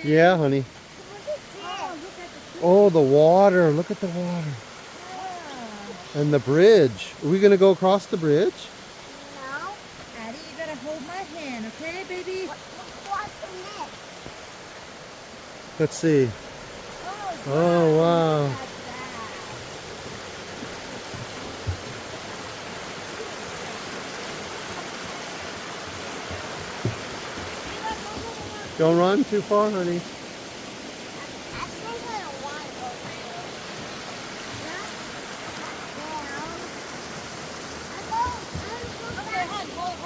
Yeah, honey. Oh, look at the tree. Oh, the water. Look at the water. Yeah. And the bridge. Are we going to go across the bridge? No. Addie, you gotta hold my hand, okay, baby? What's the next? Let's see. Oh, Oh, wow. Look at that. Don't run too far, honey. I think I don't want to go there. Okay, hold.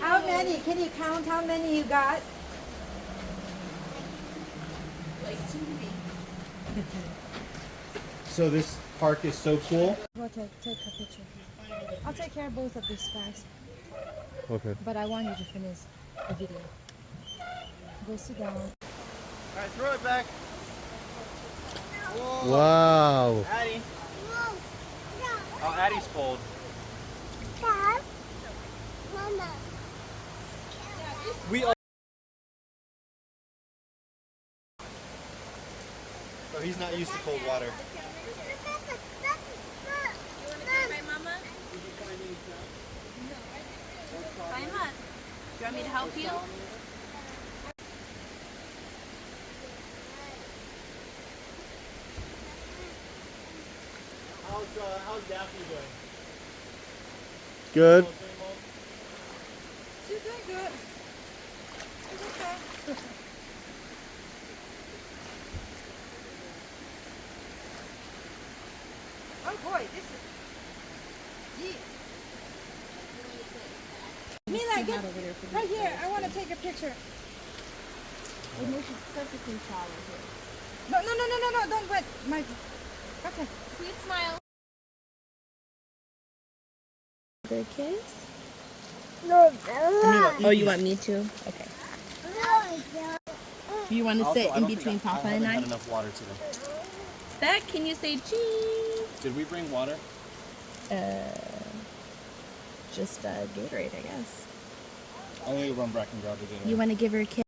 How many? Can you count how many you got? So this park is so cool. Go take a picture. I'll take care of both of these guys. Okay. But I want you to finish the video. Go sit down. All right, throw it back. Whoa. Wow. Addie. Oh, Addie's cold. We all. So he's not used to cold water. Emma, do you want me to help you? How's Daphne doing? Good. She's doing good. It's okay. Oh boy, this is deep. Mila, get right here. I want to take a picture. She's perfectly shallow here. No, don't wet my. Okay. Sweet smile. Good kiss? Oh, you want me to? Okay. You want to Also, sit I in don't think between Papa I and haven't I? had enough water today. Beck, can you say cheese? Did we bring water? Just Gatorade, I guess. I'm gonna run back and grab the Gatorade. You want to give her a kiss?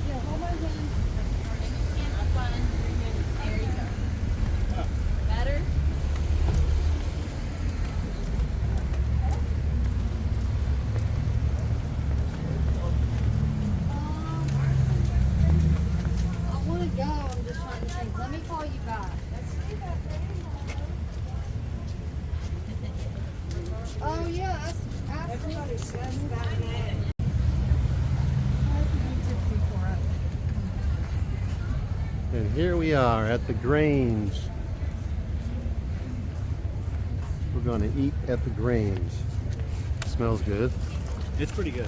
Yeah, hold my hand. Better? I want to go. I'm just trying to think. Let me call you back. Oh yeah, everybody says that name. And here we are at the Grange. We're going to eat at the Grange. Smells good. It's pretty good.